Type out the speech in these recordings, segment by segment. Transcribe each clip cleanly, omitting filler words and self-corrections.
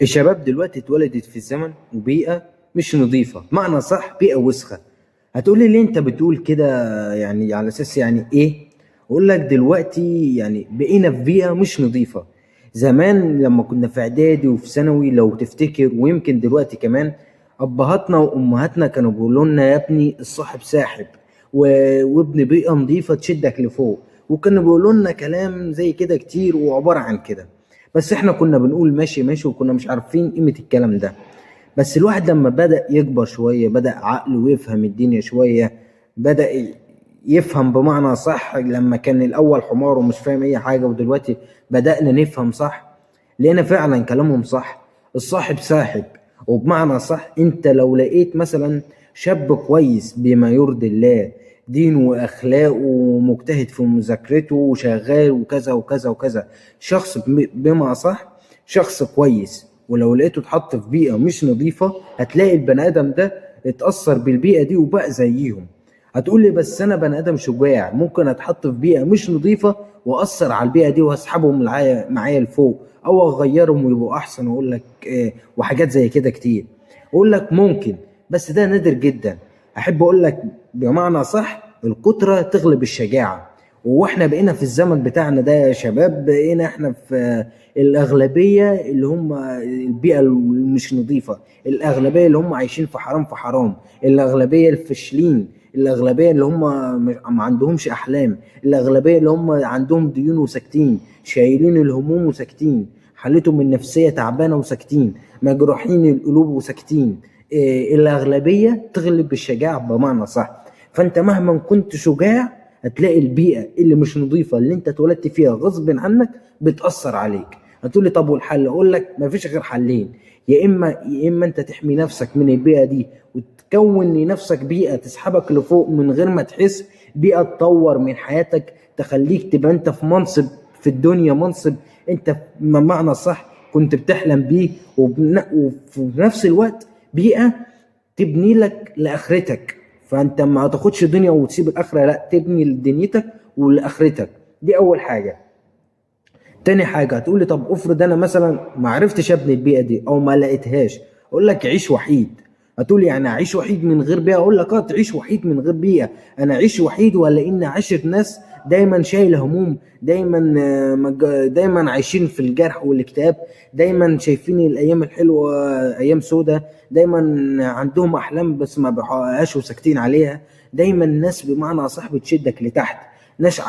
الشباب دلوقتي اتولدت في الزمن وبيئة مش نظيفة، معنى صح بيئة وسخة. هتقولي ليه انت بتقول كده؟ يعني على اساس يعني ايه؟ اقول لك دلوقتي يعني بقينا في بيئة مش نظيفة. زمان لما كنا في اعدادي وفي ثانوي لو تفتكر، ويمكن دلوقتي كمان، ابهاتنا وامهاتنا كانوا بيقولوا لنا يا ابني الصاحب ساحب، وابن بيئة نظيفة تشدك لفوق. وكانوا بيقولوا لنا كلام زي كده كتير وعبارة عن كده. بس احنا كنا بنقول ماشي ماشي، وكنا مش عارفين قيمة الكلام ده. بس الواحد لما بدأ يكبر شوية، بدأ عقله يفهم الدنيا شوية، بدأ يفهم بمعنى صح. لما كان الأول حمار ومش فاهم أي حاجة، ودلوقتي بدأنا نفهم صح. لقينا فعلا كلامهم صح، الصاحب ساحب. وبمعنى صح، انت لو لقيت مثلا شاب كويس بما يرضي الله، دينه واخلاقه ومجتهد في مذاكرته وشغال وكذا وكذا وكذا، شخص بما صح، شخص كويس. ولو لقيته اتحط في بيئة مش نظيفة، هتلاقي البني آدم ده اتأثر بالبيئة دي وبقى زيهم. هتقول لي بس أنا بني آدم شجاع، ممكن أتحط في بيئة مش نظيفة وأثر على البيئة دي وأسحبهم معايا لفوق، أو أغيرهم ويبقوا أحسن. وأقول لك وحاجات زي كده كتير. أقول لك ممكن، بس ده نادر جدا. أحب أقول لك بمعنى صح، الكترة تغلب الشجاعة. واحنا بقينا في الزمن بتاعنا ده يا شباب، بقينا احنا في الأغلبية اللي هم البيئة المش نظيفة، الأغلبية اللي هم عايشين في حرام في حرام، الأغلبية الفاشلين، الأغلبية اللي هم ما عندهمش أحلام، الأغلبية اللي هم عندهم ديون وساكتين، شايلين الهموم وساكتين، حالتهم النفسية تعبانة وساكتين، مجروحين القلوب وساكتين. الأغلبية تغلب الشجاعة بمعنى صح. فأنت مهما كنت شجاع، هتلاقي البيئة اللي مش نظيفة اللي انت اتولدت فيها غصب عنك بتأثر عليك. هتقولي طب والحل؟ اقول لك مفيش غير حلين. يا اما انت تحمي نفسك من البيئة دي وتكون لنفسك بيئة تسحبك لفوق من غير ما تحس، بيئة تطور من حياتك تخليك تبقى انت في منصب في الدنيا، منصب انت بمعنى صح كنت بتحلم بيه، وفي نفس الوقت بيئة تبني لك لاخرتك. فانت ما تاخدش دنيا وتسيب الاخره، لا، تبني لدنيتك ولاخرتك. دي اول حاجه. تاني حاجه، هتقولي طب افرض انا مثلا ما عرفتش ابني البيئه دي او ما لقيتهاش، اقول لك عيش وحيد. هتقولي يعني اعيش وحيد من غير بيئه؟ اقول لك اه، تعيش وحيد من غير بيئه. انا اعيش وحيد ولا اني عاشر ناس دايما شايله هموم، دايما دايما عايشين في الجرح والاكتئاب، دايما شايفين الايام الحلوه ايام سودة، دايما عندهم احلام بس ما بيحققهاش وساكتين عليها، دايما ناس بمعنى اصح بتشدك لتحت، ناس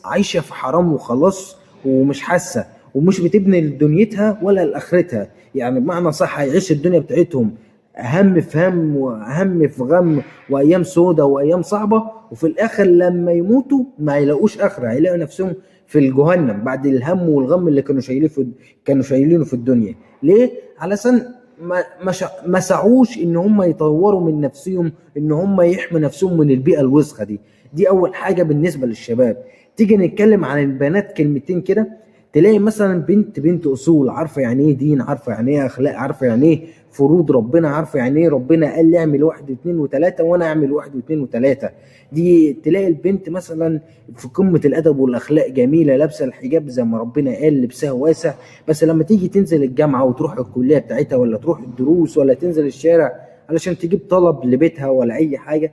عايشه في حرام وخلاص، ومش حاسه ومش بتبني لدنيتها ولا لاخرتها. يعني بمعنى صح هيعيش الدنيا بتاعتهم هم في هم وهم في غم، وايام سودة وايام صعبه، وفي الاخر لما يموتوا ما يلاقوش اخره، هيلاقوا نفسهم في الجهنم بعد الهم والغم اللي كانوا شايلينه في الدنيا. ليه؟ علشان ما سعوش ان هم يطوروا من نفسهم، ان هم يحموا نفسهم من البيئه الوسخه دي. دي اول حاجه بالنسبه للشباب. تيجي نتكلم عن البنات كلمتين كده، تلاقي مثلا بنت اصول، عارفه يعني ايه دين، عارفه يعني ايه اخلاق، عارفه يعني ايه فروض ربنا، عارفه يعني ايه ربنا قال لي اعمل واحد واثنين وثلاثه وانا اعمل واحد واثنين وثلاثه. دي تلاقي البنت مثلا في قمه الادب والاخلاق، جميله، لابسه الحجاب زي ما ربنا قال، لبسها واسع. بس لما تيجي تنزل الجامعه وتروح الكليه بتاعتها، ولا تروح الدروس، ولا تنزل الشارع علشان تجيب طلب لبيتها ولا اي حاجه،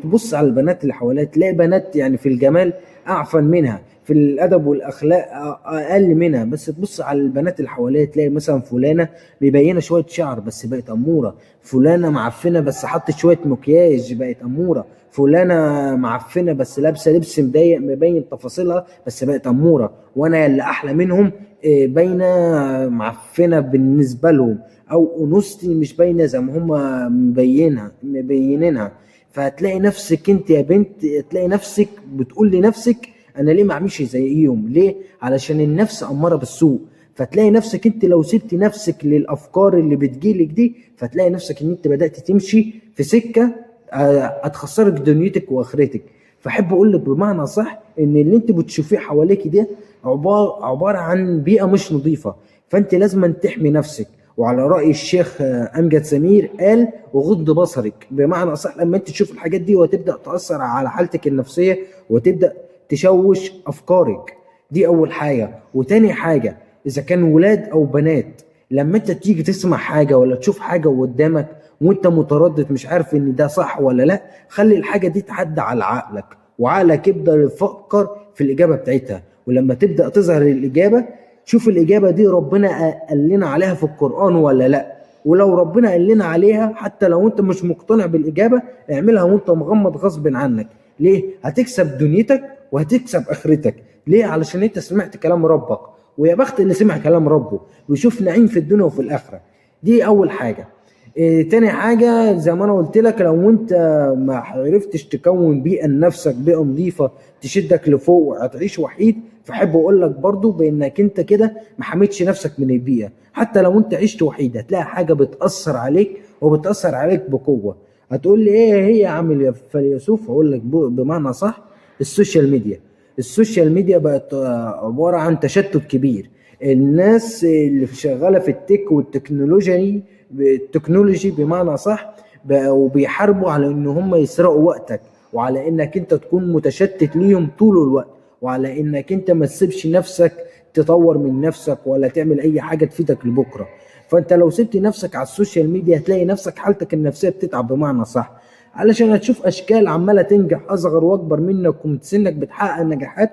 تبص على البنات اللي حواليها، تلاقي بنات يعني في الجمال اعفن منها، في الادب والاخلاق اقل منها. بس تبص على البنات اللي حواليها، تلاقي مثلا فلانه مبينه شويه شعر بس بقت اموره، فلانه معفنه بس حطت شويه مكياج بقت اموره، فلانه معفنه بس لابسه لبس مضيق مبين تفاصيلها بس بقت اموره. وانا اللي احلى منهم باينه معفنه بالنسبه لهم، او انوثتي مش باينه زي ما هم مبينينها. فهتلاقي نفسك انت يا بنت، تلاقي نفسك بتقول لنفسك انا ليه ما اعملش زيهم؟ ليه؟ علشان النفس اماره بالسوء. فتلاقي نفسك انت لو سبت نفسك للافكار اللي بتجيلك دي، فتلاقي نفسك ان انت بدات تمشي في سكه هتخسرك دنيتك واخرتك. فاحب اقول لك بمعنى صح ان اللي انت بتشوفيه حواليك ده عباره عن بيئه مش نظيفه. فانت لازم تحمي نفسك. وعلى رأي الشيخ أمجد سمير قال وغض بصرك، بمعنى صح لما انت تشوف الحاجات دي وتبدأ تأثر على حالتك النفسية وتبدأ تشوش أفكارك. دي أول حاجة. وتاني حاجة، إذا كان ولاد أو بنات، لما انت تيجي تسمع حاجه ولا تشوف حاجه قدامك وانت متردد مش عارف ان ده صح ولا لا، خلي الحاجه دي تعدي على عقلك، وعقلك يبدا يفكر في الاجابه بتاعتها. ولما تبدا تظهر الاجابه، شوف الاجابه دي ربنا قال لنا عليها في القران ولا لا. ولو ربنا قال لنا عليها، حتى لو انت مش مقتنع بالاجابه، اعملها وانت مغمض غصب عنك. ليه؟ هتكسب دنيتك وهتكسب اخرتك. ليه؟ علشان انت سمعت كلام ربك، ويا بخت اللي سمع كلام ربه ويشوف نعيم في الدنيا وفي الاخره. دي اول حاجه. تاني حاجة زي ما أنا قلت لك، لو أنت ما عرفتش تكون بيئة لنفسك، بيئة نظيفة تشدك لفوق وهتعيش وحيد، فأحب أقول لك برضو بإنك أنت كده ما حميتش نفسك من البيئة. حتى لو أنت عشت وحيد هتلاقي حاجة بتأثر عليك، وبتأثر عليك بقوة. هتقول لي إيه هي يا عم الفيلسوف؟ هقول لك بمعنى صح، السوشيال ميديا. السوشيال ميديا بقت عبارة عن تشتت كبير. الناس اللي شغالة في التك والتكنولوجي بمعنى صح بقوا بيحاربوا على ان هم يسرقوا وقتك، وعلى انك انت تكون متشتت ليهم طول الوقت، وعلى انك انت ما تسيبش نفسك تطور من نفسك ولا تعمل اي حاجة تفيدك لبكرة. فانت لو سبت نفسك على السوشيال ميديا هتلاقي نفسك حالتك النفسية بتتعب بمعنى صح، علشان هتشوف اشكال عمالة تنجح اصغر واكبر منك ومن سنك بتحقق نجاحات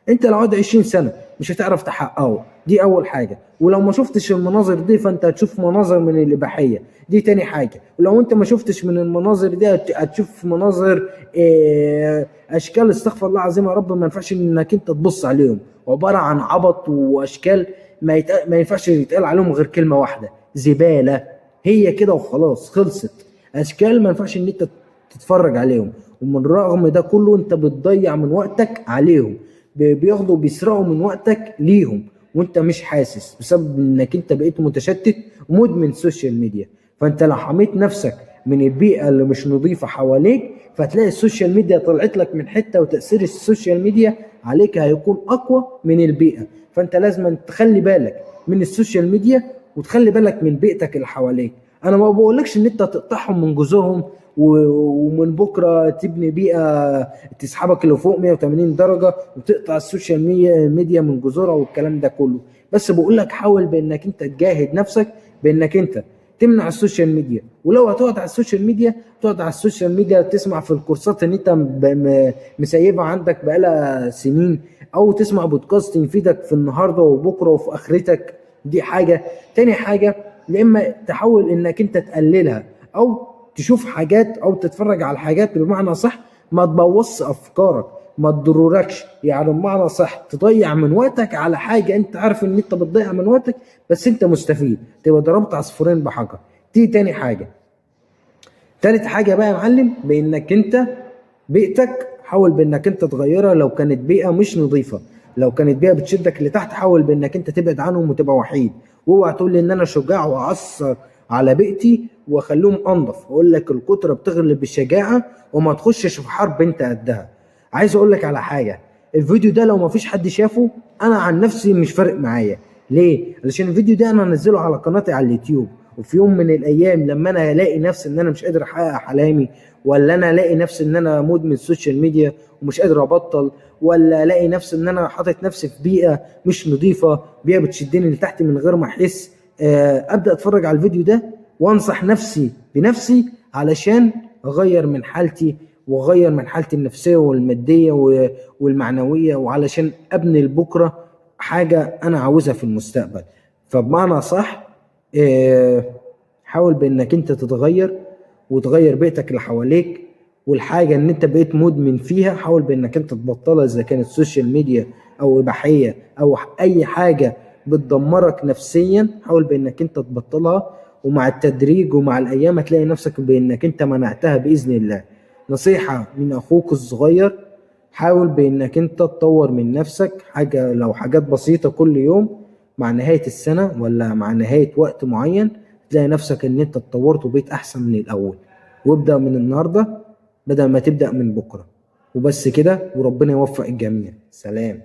انت لو قعد 20 سنه مش هتعرف تحققه. دي اول حاجه. ولو ما شفتش المناظر دي فانت هتشوف مناظر من الاباحيه. دي تاني حاجه. ولو انت ما شفتش من المناظر دي هتشوف مناظر اشكال استغفر الله العظيم يا رب ما ينفعش انك انت تبص عليهم، عباره عن عبط واشكال ما ينفعش يتقال عليهم غير كلمه واحده: زباله. هي كده وخلاص، خلصت. اشكال ما ينفعش ان انت تتفرج عليهم، ومن رغم ده كله انت بتضيع من وقتك عليهم. بياخدوا بيسرقوا من وقتك ليهم وانت مش حاسس، بسبب انك انت بقيت متشتت ومدمن سوشيال ميديا. فانت لو حميت نفسك من البيئة اللي مش نظيفة حواليك، فتلاقي السوشيال ميديا طلعت لك من حتة، وتأثير السوشيال ميديا عليك هيكون اقوى من البيئة. فانت لازم تخلي بالك من السوشيال ميديا، وتخلي بالك من بيئتك اللي حواليك. انا ما بقولكش ان انت تقطعهم من جذورهم ومن بكره تبني بيئه تسحبك لفوق 180 درجه وتقطع السوشيال ميديا من جذورها والكلام ده كله. بس بقول لك حاول بانك انت تجاهد نفسك بانك انت تمنع السوشيال ميديا. ولو هتقعد على السوشيال ميديا، تقعد على السوشيال ميديا تسمع في الكورسات ان انت مسيبها عندك بقالها سنين، او تسمع بودكاست يفيدك في النهارده وبكره وفي اخرتك. دي حاجه. تاني حاجه، يا اما تحاول انك انت تقللها، او تشوف حاجات او تتفرج على حاجات بمعنى صح ما تبوظش افكارك، ما تضرركش. يعني بمعنى صح تضيع من وقتك على حاجه انت عارف ان انت بتضيع من وقتك بس انت مستفيد، تبقى ضربت عصفورين بحجر. دي تاني حاجه. تالت حاجه بقى يا معلم، بانك انت بيئتك حاول بانك انت تغيرها. لو كانت بيئه مش نظيفه، لو كانت بيئه بتشدك لتحت، حاول بانك انت تبعد عنهم وتبقى وحيد. واوعى تقول لي ان انا شجاع واعصر على بيئتي واخليهم انضف. اقول لك الكتره بتغلب الشجاعه، وما تخشش في حرب انت قدها. عايز اقول لك على حاجه، الفيديو ده لو ما فيش حد شافه، انا عن نفسي مش فارق معايا. ليه؟ علشان الفيديو ده انا انزله على قناتي على اليوتيوب، وفي يوم من الايام لما انا الاقي نفسي ان انا مش قادر احقق احلامي، ولا انا الاقي نفسي ان انا مدمن السوشيال ميديا ومش قادر ابطل، ولا الاقي نفسي ان انا حاطط نفسي في بيئه مش نظيفه، بيئه بتشدني لتحت من غير ما احس، ابدا اتفرج على الفيديو ده وانصح نفسي بنفسي علشان اغير من حالتي، واغير من حالتي النفسيه والماديه والمعنويه، وعلشان ابني لبكره حاجه انا عاوزها في المستقبل. فبمعنى صح حاول بانك انت تتغير وتغير بيئتك اللي حواليك. والحاجه ان انت بقيت مدمن فيها حاول بانك انت تبطلها، اذا كانت سوشيال ميديا او اباحيه او اي حاجه بتدمرك نفسيا، حاول بانك انت تبطلها. ومع التدريج ومع الايام هتلاقي نفسك بانك انت منعتها باذن الله. نصيحه من اخوك الصغير، حاول بانك انت تطور من نفسك حاجه، لو حاجات بسيطه كل يوم. مع نهايه السنه ولا مع نهايه وقت معين تلاقي نفسك ان انت اتطورت وبقيت احسن من الاول. وابدا من النهارده بدل ما تبدا من بكره. وبس كده، وربنا يوفق الجميع. سلام.